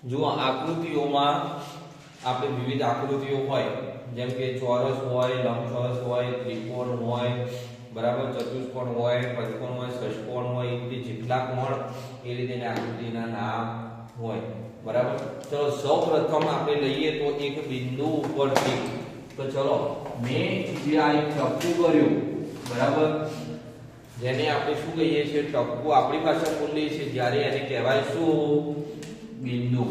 જો આકૃતિઓમાં આપણે વિવિધ આકૃતિઓ હોય, જેમ કે ચોરસ હોય, લંબચોરસ હોય, ત્રિકોણ હોય, બરાબર, ચતુષ્કોણ હોય, પંચકોણ હોય, ષષ્કોણ હોય, એ જેટલા કોણ એ રીતે આકૃતિના નામ હોય, બરાબર. ચલો સૌપ્રથમ આપણે લઈએ તો એક બિંદુ ઉપરથી, તો ચલો મેં જે આ એક ટપકું કર્યું, બરાબર, જેને આપણે શું કહીએ છીએ, ટપકું આપણી ભાષા બોલીએ છીએ, જ્યારે એને કહેવાય શું, બિંદુ.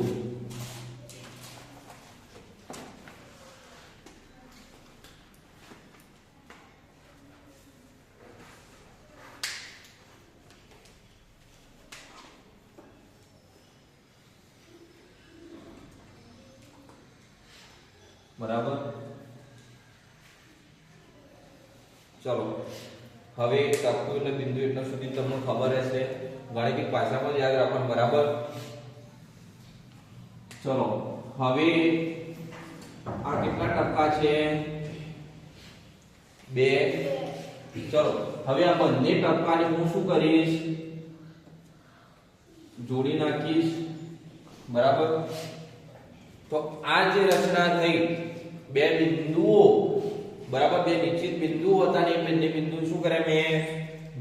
બરાબર. ચલો હવે ટપકું એટલે બિંદુ એટલા સુધી તમને ખબર હશે, ગાણિતિક ભાષામાં યાદ રાખવાનું, બરાબર. ચલો હવે આ કેટલા ટપકા છે, 2. ચલો હવે આ બંને ટપકાને હું શું કરીશ, જોડી નાખીશ, બરાબર. તો આ જે રચના થઈ, બે બિંદુઓ, બરાબર, બે નિશ્ચિત બિંદુઓ હતા ને એ બંને બિંદુ શું કરે મેં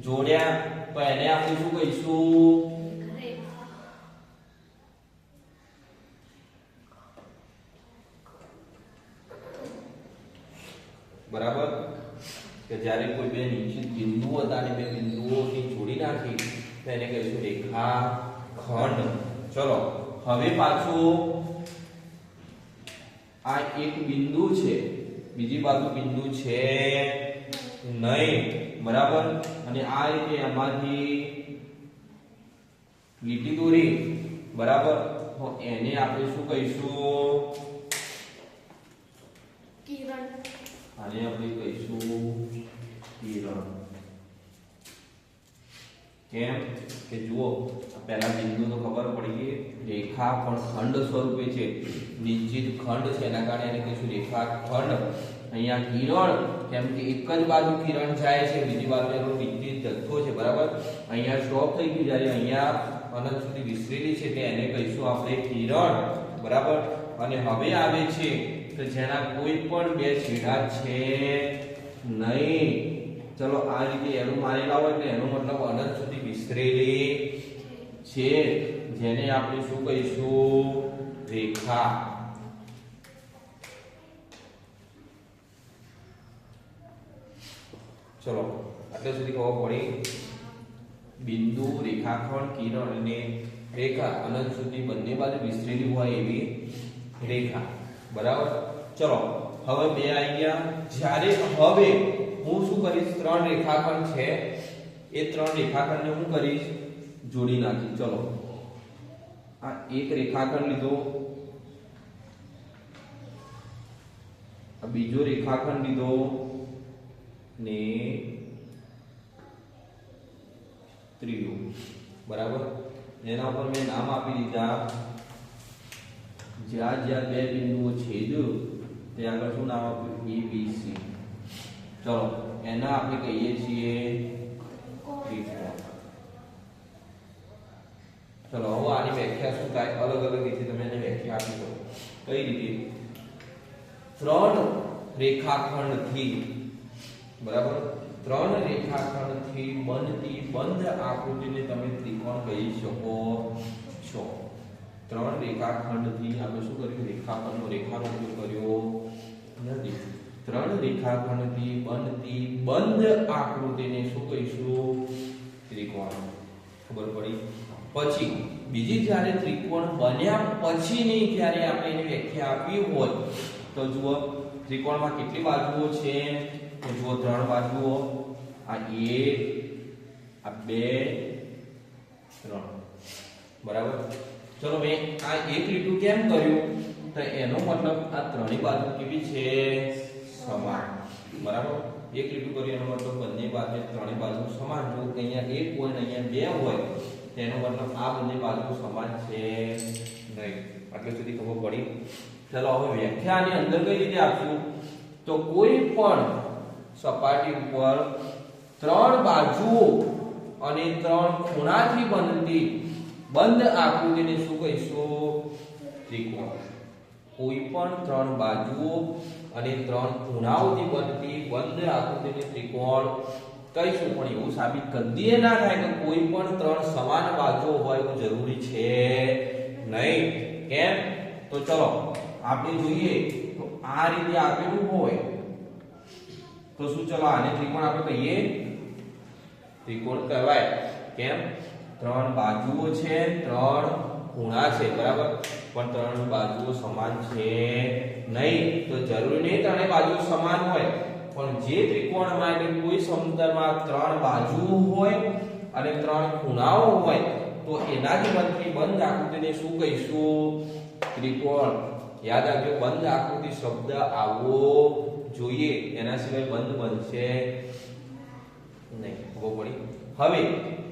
જોડ્યા, તો એને આપણે શું કહીશું, બરાબર, કે જ્યારે કોઈ બે નિશ્ચિત બિંદુઓ હતા ને બે બિંદુઓની જોડી નાખી તો એને કહીશું રેખાખંડ. ચલો હવે પાછું આ એક બિંદુ છે, બીજી બાજુ બિંદુ છે નહીં, બરાબર, અને આ રીતે એમાંથી લીટી દોરી, બરાબર, તો એને આપણે શું કહીશું, કિરણ. આને આપણે કહીશું કિરણ. કેમ કે જુઓ પહેલા બિંદુ તો ખબર પડી ગઈ, રેખા પણ ખંડ સ્વરૂપે છે, નિશ્ચિત ખંડ છે, એના કારણે એને કહીશું રેખાખંડ. અહીંયા કિરણ, કેમ કે એક જ બાજુ કિરણ જાય છે, બીજી બાજુ એનો નિશ્ચિત જથ્થો છે, બરાબર. અહીંયા સ્ટોપ થઈ ગયું, જ્યારે અહીંયા અનંત સુધી વિસ્તરેલી છે તે એને કહીશું આપણે કિરણ, બરાબર. અને હવે આવે છે તો જેના કોઈ પણ બે છેડા છે નહીં. ચલો આ રીતે એનું મારેલા હોય એટલે એનો મતલબ અનંત સુધી વિસ્તરેલી છે, જેને આપણે શું કહીશું, રેખા. ચલો આટલે સુધી ખબર પડી, બિંદુ, રેખાખંડ, કિરણ અને રેખા, અનંત સુધી બંને બાજુ વિસ્તરેલી હોય એવી રેખા, બરાબર. ચલો હવે બે આવી ગયા, જ્યારે હવે હું શું કરીશ, 3 રેખાખંડ છે, એ 3 રેખાખંડને હું કરીશ જોડી નાખી. ચલો આ એક રેખાખંડ લીધો, આ બીજો રેખાખંડ લીધો ને ત્રીજો, બરાબર. એના ઉપર મેં નામ આપી દીધા, જ્યાં જ્યાં બે બિંદુઓ છેદ્યું ત્યાં આગળ શું નામ આપ્યું, ABC. ચલો એના આપણે કહીએ છીએ ત્રિકોણ. ચલો હવે આની વ્યાખ્યા શું થાય, અલગ અલગ રીતે તમે એને વ્યાખ્યા આપી દો. કઈ રીતે, 3 રેખાખંડથી, બરાબર, 3 રેખાખંડથી બનતી બંધ આકૃતિને તમે ત્રિકોણ કહી શકો છો. 3 રેખાખંડથી આપણે શું કર્યું, રેખાખંડનો રેખાનો ઉપયોગ કર્યો નથી. 3 રેખાખંડથી બનતી બંધ આકૃતિને શું કહીશું, ત્રિકોણ. ખબર પડી. પછી બીજી જ્યારે ત્રિકોણ બન્યા પછીની જ્યારે આપણે એની વ્યાખ્યા આપી હોય તો જુઓ ત્રિકોણમાં કેટલી બાજુઓ છે, તો જુઓ 3 બાજુઓ, આ 1, આ 2, 3, બરાબર. ચલો મેં આ એક લીટું કેમ કર્યું, તો એનો મતલબ આ ત્રણેય બાજુ કેવી છે, સમાન, બરાબર. એક લીટું કર્યું એનો મતલબ બંને બાજુ, ત્રણેય બાજુ સમાન. જો અહીંયા 1 હોય ને અહીંયા 2 હોય તેનો મતલબ આ બંને બાજુ સમાન છે નહીં. આટલે સુધી ખબર પડી. ચલો હવે વ્યાખ્યાની અંદર કઈ રીતે આપશું, તો કોઈ પણ સપાટી ઉપર 3 બાજુઓ અને 3 ખૂણાથી બનતી બંધ આકૃતિને શું કહીશું, ત્રિકોણ કોઈ પણ ત્રણ બાજુઓ અને ત્રણ ખૂણાઓથી બનતી બંધ આકૃતિને ત્રિકોણ કહીશું. પણ એવું સાબિત કદીએ ના થાય કે કોઈ પણ ત્રણ સમાન બાજુઓ હોય એવું જરૂરી છે નહીં. કેમ? તો ચલો આપણે જોઈએ તો આ રીતે આપેલું હોય તો શું ચલો આને ત્રિકોણ આપણે કહીએ? ત્રિકોણ કહેવાય. કેમ? ત્રણ બાજુઓ છે, ત્રણ ખૂણા છે, બરાબર, પણ ત્રણ બાજુઓ સમાન છે નહીં. તો જરૂરી નહીં ત્રણેય બાજુઓ સમાન હોય, પણ જે ત્રિકોણમાં એટલે કોઈ સમતલમાં ત્રણ બાજુઓ હોય અને ત્રણ ખૂણાઓ હોય તો એનાથી બનતી બંધ આકૃતિને શું કહીશું? ત્રિકોણ. યાદ રાખજો, બંધ આકૃતિ શબ્દ આવવો જોઈએ, એના સિવાય બંધ બનશે નહીં. ખબર પડી? હવે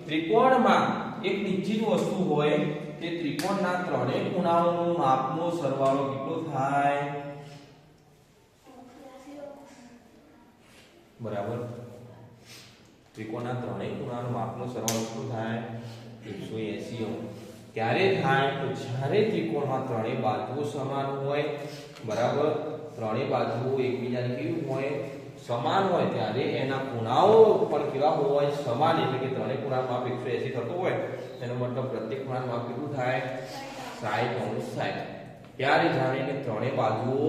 ત્રિકોણમાં એક નિશ્ચિત વસ્તુ હોય કે ત્રિકોણના ત્રણેય ખૂણાઓનો માપનો સરવાળો કેટલો થાય? બરાબર, ત્રિકોણના ત્રણેય ખૂણાનો માપનો સરવાળો કેટલો થાય? 180. ક્યારે થાય? તો જ્યારે ત્રિકોણમાં ત્રણેય બાજુઓ સમાન હોય, બરાબર, ત્રણેય બાજુઓ એકબીજાને કેવી હોય? સમાન હોય. ત્યારે એના ખૂણાઓ પણ કેવા હોય? સમાન. એટલે કે ત્રણેય ખૂણાનું માપ 180 થતું હોય, એનો મતલબ પ્રત્યેક ખૂણાનું માપ કેટલું થાય? 60 × 60. ત્યારે જાણીને ત્રણેય બાજુઓ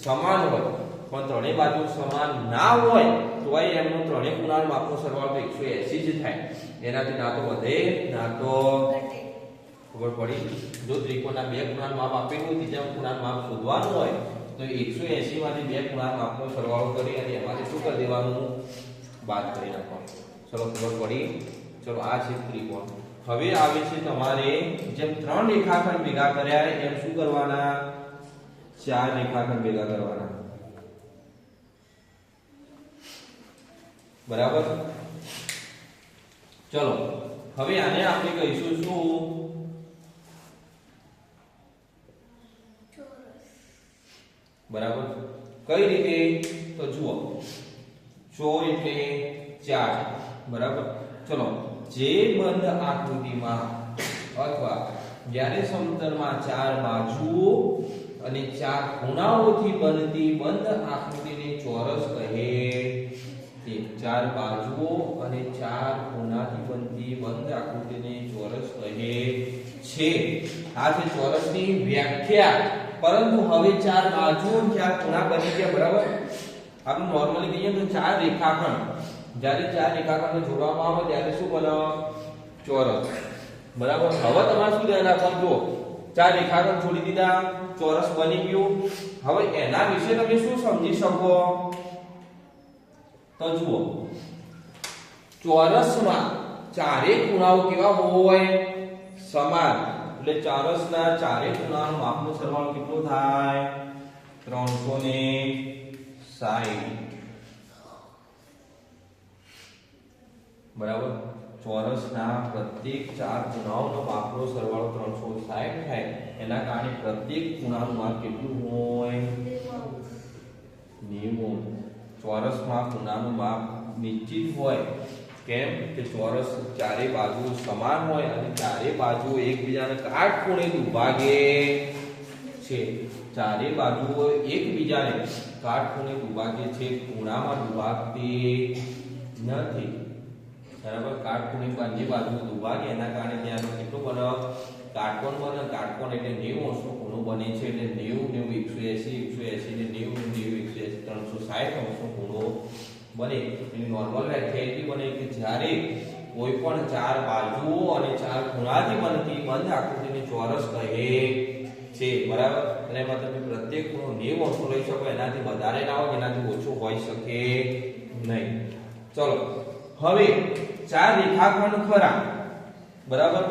સમાન હોય, પણ ત્રણેય બાજુઓ સમાન ના હોય તોય એમનો ત્રણેય ખૂણાનો માપનો સરવાળો 180 જ થાય. એનાથી ના તો વધે ના તો ખબર પડી? જો ત્રિકોણના બે ખૂણાનું માપ આપેલું હોય, ત્રીજા ખૂણાનું માપ શોધવાનું હોય તો 180 માંથી બે ખૂણાના માપનો સરવાળો કરી અને એમાંથી શું કરી દેવાનું? બાદ કરી નાખવાનું. ચલો ખબર પડી? ચલો આ છે ત્રિકોણ. હવે આવે છે તમારે જેમ ત્રણ રેખાખંડ ભેગા કર્યા એમ શું કરવાના? ચાર રેખાખંડ ભેગા કરવાના. બરાબર? ચલો હવે આને આપણે કહીશું શું? બરાબર. કઈ રીતે? તો જુઓ, 4 એટલે 4. બરાબર. ચલો જે બંધ આકૃતિમાં અથવા જ્યારે સમતલમાં ચાર બાજુઓ અને ચાર ખૂણાઓથી બનતી બંધ આકૃતિને ચોરસ કહે છે. ચાર બાજુઓ અને ચાર ખૂણાથી બનતી બંધ આકૃતિને ચોરસ કહે છે. આ છે ચોરસની વ્યાખ્યા. પરંતુ હવે ચાર બાજુઓ અને ચાર ખૂણા બની ગયા, બરાબર. આપણે નોર્મલી કહીએ તો ચાર રેખાખંડ, જ્યારે ચાર રેખાખંડને જોડવામાં આવે ત્યારે શું બને? ચોરસ. બરાબર. હવે તમારે શું ધ્યાન રાખવાનું? જો ચાર રેખાખંડ છોડી દીધા, ચોરસ બની ગયું. હવે એના વિશે તમે શું સમજી શકો? તો જુઓ, ચોરસમાં ચારે ખૂણાઓ કેવા હોય? સમાન. એટલે ચોરસના ચારે ખૂણાનો માપનો સરવાળો કેટલો થાય? 360. બરાબર. ચોરસના પ્રત્યેક ચાર ખૂણાઓનો માપનો સરવાળો 360 થાય. એના કારણે પ્રત્યેક ખૂણાનું માપ કેટલું હોય? 90. ચોરસમાં ખૂણાનું માપ નિશ્ચિત હોય. કેમ? કે ચોરસ ચારે બાજુ સમાન હોય અને ચારે બાજુ એકબીજાને કાટખૂણે દુભાગે છે. ચારે બાજુઓ એકબીજાને કાટખૂણે દુભાગે છે, ખૂણામાં દુભાગતી નથી. બરાબર. કાટખૂણે બંને બાજુ દુભાગે એના કારણે ત્યાં કેટલો બને? કાટકોણ બને. કાટકોણ એટલે 90 અંશનો ખૂણો બને છે. એટલે 90 180 180 ને 90 180 360 અંશનો ખૂણો બને. એની નોર્મલ વ્યાખ્યા એટલી બને કે જ્યારે કોઈ પણ ચાર બાજુઓ અને ચાર ખૂણાથી બનતી બંધ આકૃતિને ચોરસ કહે છે. બરાબર. અને એમાં તમે પ્રત્યેક ખૂણો 90 અંશનો લઈ શકો, એનાથી વધારે ના હોય, એનાથી ઓછો હોઈ શકે નહીં. ચલો હવે ચાર રેખાખંડ ખરા, બરાબર,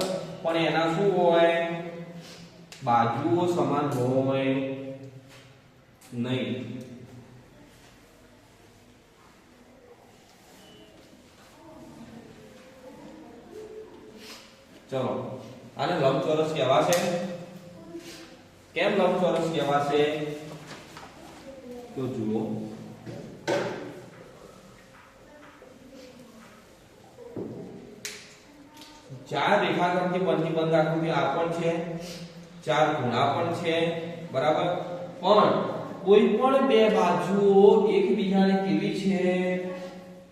પણ એના શું હોય? બાજુઓ સમાન હોય નહીં. ચલો આને લંબચોરસ કહેવાશે. કેમ લંબચોરસ કહેવાશે? તો જુઓ, ચાર રેખાખંડથી બનતી બંધ આકૃતિ આ પણ છે ચાર ખૂણા પણ છે બરાબર પણ કોઈ પણ બે બાજુઓ એકબીજાને કેવી છે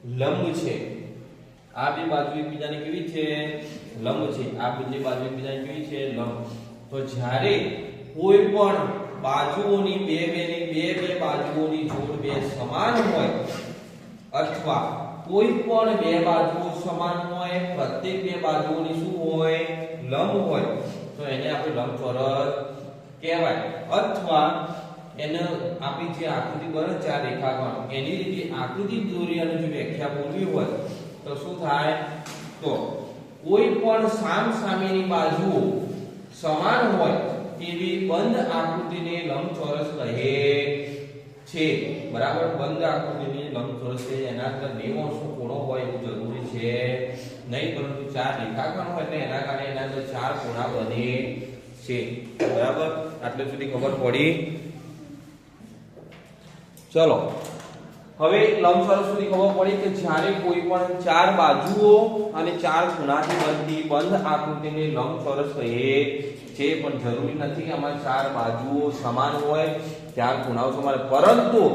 લંબ છે આ બે બાજુ એકબીજાને કેવી છે લંબ છે આ બંને બાજુ એકબીજાને કેવી છે લંબ તો જ્યારે કોઈ પણ બાજુઓની બે બાજુઓની જોડ બે સમાન હોય અથવા કોઈ પણ બે બાજુઓ સમાન હોય પ્રત્યેક બે બાજુઓની શું હોય લંબ હોય તો એને આપણે લંબચોરસ કહેવાય અથવા એને આપણી જે આકૃતિ બને ચાર રેખાખંડ એની રીતે આકૃતિ દોરી અને જો વ્યાખ્યા બોલવી હોય તો શું થાય તો કોઈ પણ સામસામેની બાજુઓ સમાન હોય તેવી બંધ આકૃતિને લંબચોરસ કહે છે બરાબર બંધ આકૃતિને લંબચોરસ છે એના અંદર 90 અંશનો ખૂણો હોય એવું જરૂરી છે નહીં પરંતુ ચાર રેખાખંડ હોય એટલે એના કારણે એના અંદર ચાર ખૂણા બને છે બરાબર આટલે સુધી ખબર પડી ચલો હવે લંબચોરસ સુધી ખબર પડી કે જ્યારે કોઈ પણ ચાર બાજુઓ અને ચાર ખૂણાથી બનતી બંધ આકૃતિને લંબચોરસ કહે છે પણ જરૂરી નથી કે આમાં ચાર બાજુઓ સમાન હોય ચાર ખૂણાઓ સમાન પરંતુ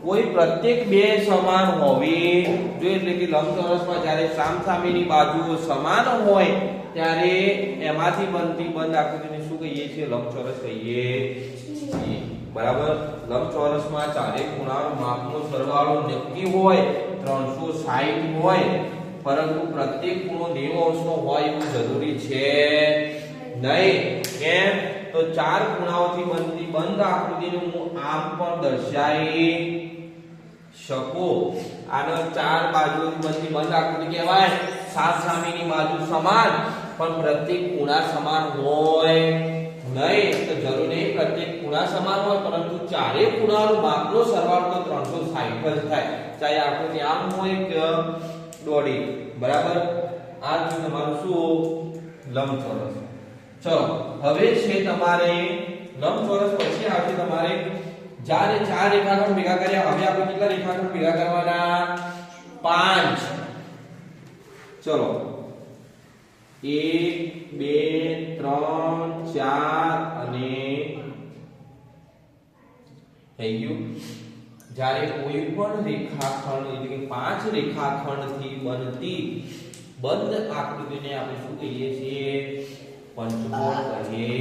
કોઈ પ્રત્યેક બે સમાન હોવી જોઈએ એટલે કે લંબચોરસમાં જ્યારે સામસામેની બાજુઓ સમાન હોય ત્યારે એમાંથી બનતી બંધ આકૃતિને શું કહીએ છીએ લંબચોરસ કહીએ છીએ બરાબર લંબચોરસમાં ચારે ખૂણાનો માપનો સરવાળો નક્કી હોય 360 હોય પરંતુ પ્રત્યેક ખૂણો 90 અંશનો હોય એવું જરૂરી છે નહીં કેમ તો ચાર ખૂણાઓથી બનતી બંધ આકૃતિને હું આમ પણ દર્શાવી શકું આનો ચાર બાજુઓથી બનતી બંધ આકૃતિ કહેવાય સામસામેની બાજુ સમાન પણ પ્રત્યેક ખૂણા સમાન હોય નહીં તો જરૂર નહીં પ્રત્યેક ખૂણા સમાન હોય પરંતુ ચારે ખૂણાનો માપનો સરવાળો તો 360 જ થાય ચાહે આકૃતિ આમ હોય કે દોડી બરાબર આ જ તમારું શું લંબચોરસ ચલો હવે છે તમારે લંબચોરસ પછી આવશે તમારે જ્યારે ચાર રેખાખંડ ભેગા કર્યા હવે આપણે કેટલા રેખાખંડ ભેગા કરવાના 5 ચલો 1 2 3 4 અને થઈ ગયું જ્યારે કોઈ પણ રેખાખંડ એટલે કે 5 રેખાખંડથી બનતી બંધ આકૃતિને આપણે શું કહીએ છીએ પંચકોણ કહીએ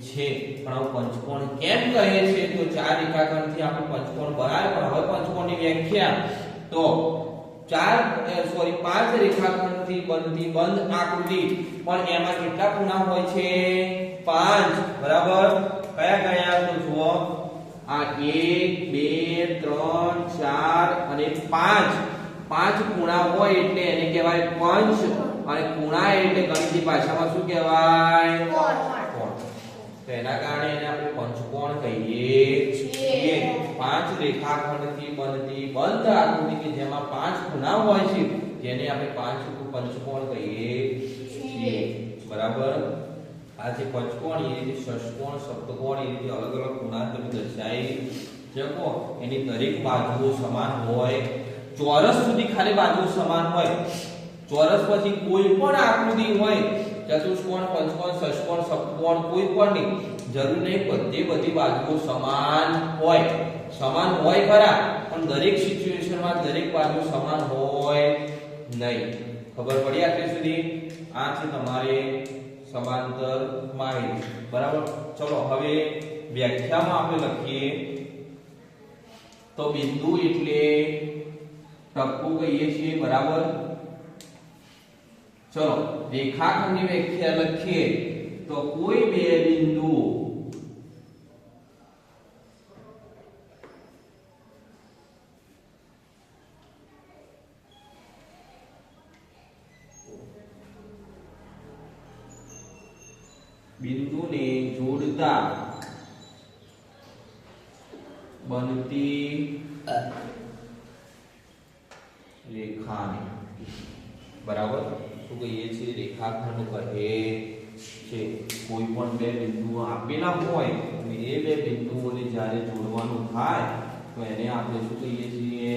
છે પણ આ પંચકોણ કેમ કહે છે તો ચાર રેખાખંડથી આપણે પંચકોણ બનાવે પણ હવે પંચકોણની વ્યાખ્યા તો 5 રેખાખંડથી બનતી બંધ આકૃતિ પણ એમાં કેટલા ખૂણા હોય છે 5 બરાબર કયા કયા તો જુઓ આ 1 2 3 4 અને 5 ખૂણા હોય એટલે એને કહેવાય પંચ અને ખૂણા એટલે ગણિતની ભાષામાં શું કહેવાય કોણ તો એના કારણે એને આપણે પંચકોણ કહીએ છીએ 5 રેખાખંડથી બનતી બંધ આકૃતિ કે જેમાં 5 ખૂણા હોય છે જેને આપણે પંચકોણ કહીએ છીએ બરાબર આ જે પંચકોણ એ રીતે ષષ્કોણ સપ્તકોણ એ રીતે અલગ અલગ ખૂણા તમે દર્શાવી શકો એની દરેક બાજુઓ સમાન હોય ચોરસ સુધી ખાલી બાજુઓ સમાન હોય ચોરસ પછી કોઈ પણ આકૃતિ હોય ચતુષ્કોણ પંચકોણ ષષ્કોણ સપ્તકોણ કોઈ પણ નહીં જરૂર નહીં બધી બાજુઓ સમાન હોય ખરા પણ દરેક સિચ્યુએશનમાં દરેક બાજુ સમાન હોય નહીં ખબર પડી આટલે સુધી આ છે તમારે સમાંતર માહિતી બરાબર ચલો હવે વ્યાખ્યામાં આપણે લખીએ તો બિંદુ એટલે ટપકું કહીએ છીએ બરાબર ચલો રેખાખંડની વ્યાખ્યા લખીએ તો કોઈ બે બિંદુઓ બિંદુને જોડતા બનતી રેખાને બરાબર શું કહીએ છીએ રેખાખંડ કહે છે કોઈ પણ બે બિંદુઓ આપેલા હોય અને એ બે બિંદુઓને જ્યારે જોડવાનું થાય તો એને આપણે શું કહીએ છીએ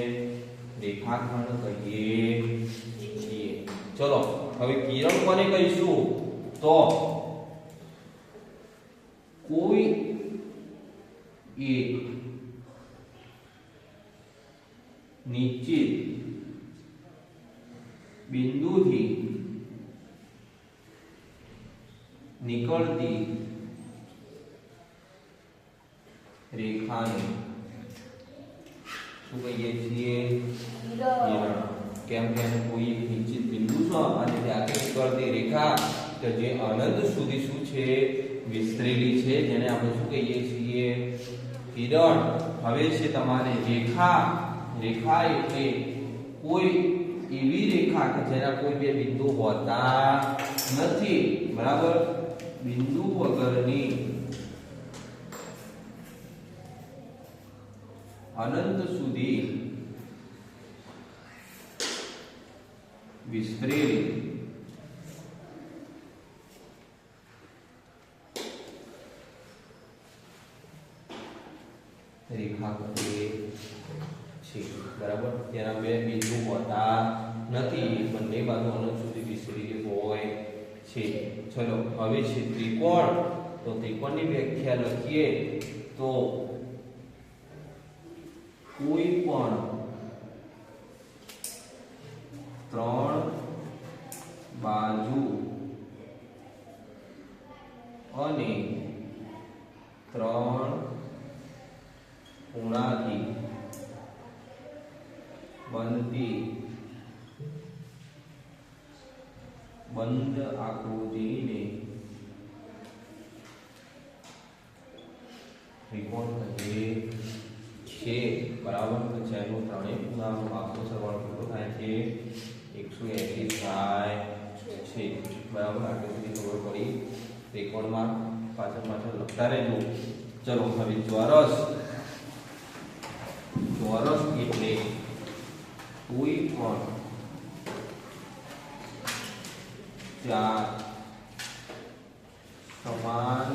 રેખાખંડ કહીએ છીએ ચલો હવે કિરણ કોને કહીશું તો કોઈ એક નિશ્ચિત બિંદુથી નીકળતી રેખાને શું કહીએ છીએ? કિરણ. કેમ કે કોઈ એક નિશ્ચિત બિંદુ છે અને ત્યાંથી નીકળતી રેખા કે જે અનંત સુધી શું છે? વિસ્તરેલી છે, જેને આપણે શું કહીએ છીએ? કિરણ. હવે છે તમારે રેખા. રેખા એટલે કોઈ એવી રેખા કે જેના કોઈ બે બિંદુ હોતા નથી, બરાબર? બિંદુ વગરની અનંત સુધી વિસ્તરેલી રેખા કહીએ છે, બરાબર? તેના બે બિંદુ હોતા નથી, બંને બાજુ અનંત સુધી વિસ્તરેલી હોય છે. ચલો હવે છે ત્રિકોણ. તો ત્રિકોણની વ્યાખ્યા લખીએ તો કોઈ પણ ત્રણ બાજુ અને ત્રણ ખૂણાથી બનતી બંધ આકૃતિને ત્રિકોણ કહીએ છે, બરાબર? તો જેનું ત્રણેય ખૂણાનો આખો સરવાળો કેટલો થાય છે? 180 થાય છે, બરાબર? આટલી બધી ખબર પડી ત્રિકોણમાં. પાછળ લખતા રહેજો. ચલો હવે ચોરસ. ચોરસ એટલે કોઈ પણ ચાર સમાન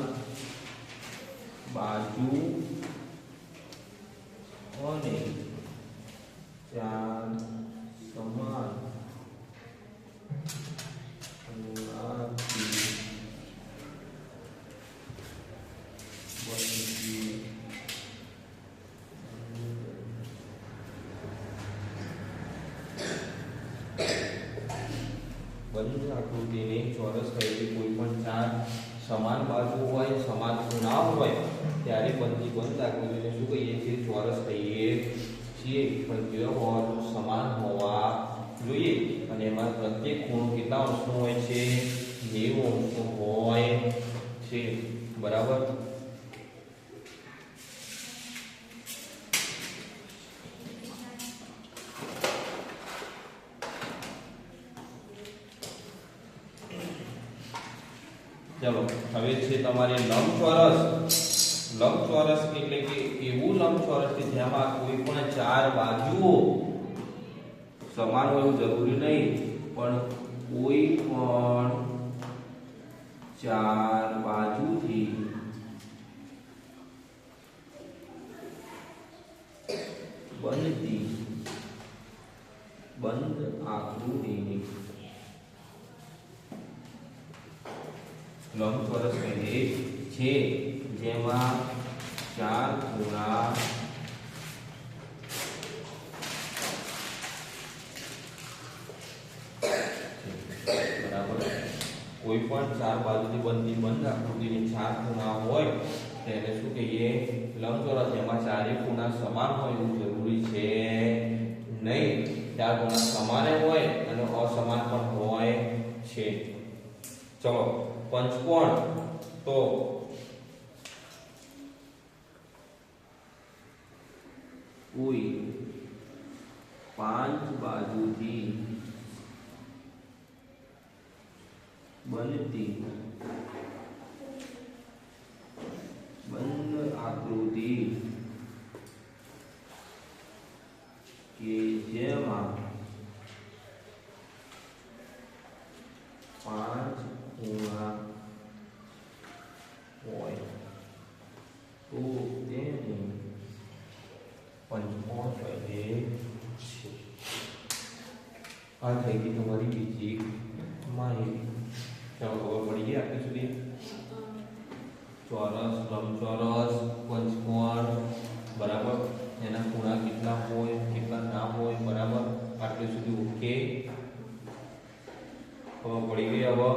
બાજુ અને ચાર સમાન ખૂણાથી બનતી બંધ આકૃતિને ચોરસ કહીએ. કોઈ પણ ચાર સમાન બાજુ હોય, સમાન ખૂણા હોય ત્યારે બનતી બંધ આકૃતિને શું કહીએ છીએ? ચોરસ કહીએ છીએ. પણ કેવા હોવાનું? સમાન હોવા જોઈએ. અને એમાં પ્રત્યેક ખૂણો કેટલા અંશનો હોય છે? 90 અંશનો હોય છે, બરાબર? ચલો હવે છે તમારે લંબચોરસ. લંબચોરસ એટલે કે એવું લંબચોરસ કે જેમાં કોઈ પણ ચાર બાજુઓ સમાન હોય એવું જરૂરી નહીં, પણ કોઈ પણ ચાર બાજુથી બનતી બંધ આકૃતિની લંબચોરસ કહીએ છે, જેમાં ચાર ખૂણા બરાબર? કોઈ પણ ચાર બાજુથી બનતી બંધ આકૃતિની ચાર ખૂણા હોય તેને શું કહીએ? લંબચોરસ. એમાં ચારે ખૂણા સમાન હોય એવું જરૂરી છે નહીં. ચાર ખૂણા સમાન હોય અને અસમાન પણ હોય છે. ચલો પંચકોણ. તો કોઈ પાંચ બાજુથી બનતી બંધ આકૃતિ કે જેમાં પાંચ ખૂણા હોય તો તેને પંચકોણ કહે છે. આ થઈ ગઈ તમારી બીજી માહિતી. ચાલો ખબર પડી ગઈ આટલી સુધી? ચોરસ, લંબચોરસ, પંચકોણ, બરાબર, એના ખૂણા કેટલા હોય, કેટલા ના હોય, બરાબર, આટલે સુધી ઓકે. ખબર પડી ગઈ. હવે